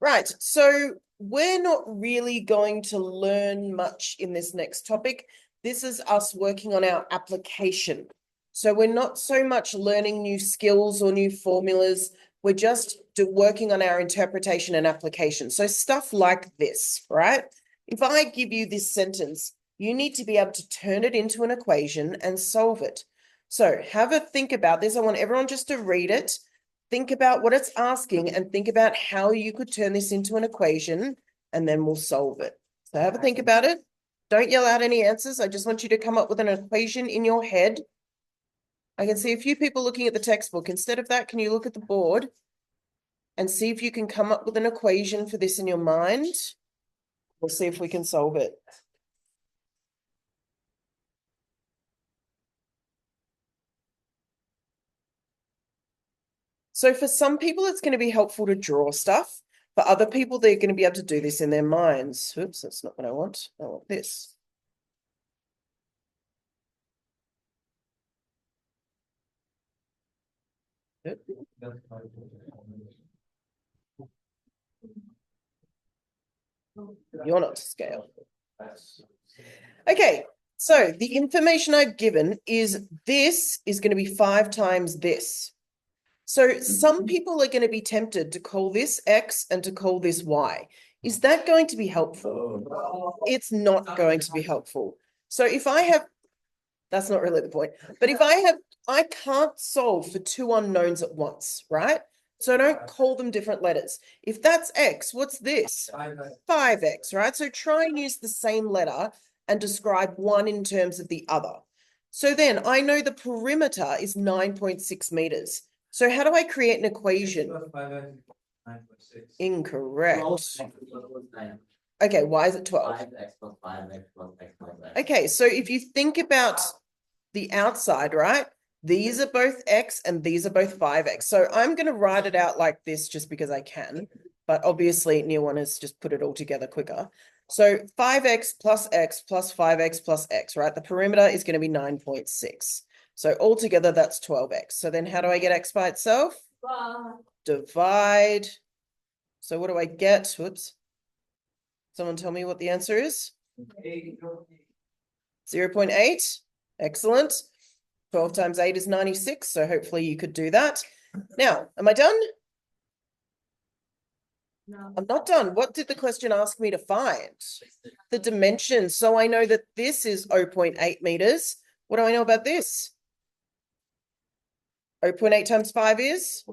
Right, so we're not really going to learn much in this next topic. This is us working on our application. So we're not so much learning new skills or new formulas. We're just working on our interpretation and application. So stuff like this, right? If I give you this sentence, you need to be able to turn it into an equation and solve it. So have a think about this. I want everyone just to read it. Think about what it's asking and think about how you could turn this into an equation, and then we'll solve it. So have a think about it. Don't yell out any answers. I just want you to come up with an equation in your head. I can see a few people looking at the textbook. Instead of that, can you look at the board and see if you can come up with an equation for this in your mind? We'll see if we can solve it. So for some people, it's going to be helpful to draw stuff. For other people, they're going to be able to do this in their minds. Oops, that's not what I want. I want this. You're not to scale. Okay, so the information I've given is this is going to be 5 times this. So some people are going to be tempted to call this X and to call this Y. Is that going to be helpful? It's not going to be helpful. So if I have, that's not really the point, but if I can't solve for 2 unknowns at once, right? So I don't call them different letters. If that's X, what's this? 5X, right? So try and use the same letter and describe one in terms of the other. So then I know the perimeter is 9.6 meters. So how do I create an equation? Incorrect. Okay, why is it 12? Okay, so if you think about the outside, right? These are both X and these are both 5X. So I'm going to write it out like this just because I can. But obviously, Neil one has just put it all together quicker. So 5X plus X plus 5X plus X, right? The perimeter is going to be 9.6. So altogether, that's 12X. So then how do I get X by itself? Divide. So what do I get? Whoops. Someone tell me what the answer is? 0.8. Excellent. 12 times 8 is 96. So hopefully you could do that. Now, am I done? No. I'm not done. What did the question ask me to find? The dimensions. So I know that this is 0.8 meters. What do I know about this? 0.8 times 5 is?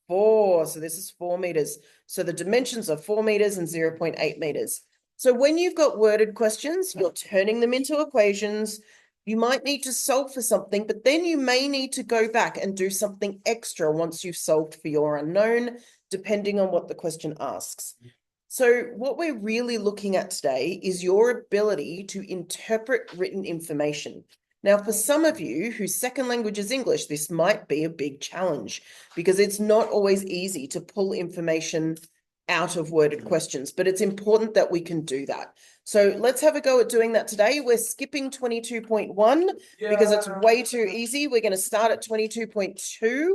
4. So this is 4 meters. So the dimensions are 4 meters and 0.8 meters. So when you've got worded questions, you're turning them into equations. You might need to solve for something, but then you may need to go back and do something extra once you've solved for your unknown, depending on what the question asks. So what we're really looking at today is your ability to interpret written information. Now, for some of you whose second language is English, this might be a big challenge because it's not always easy to pull information out of worded questions, but it's important that we can do that. So let's have a go at doing that today. We're skipping 22.1 because it's way too easy. We're going to start at 22.2.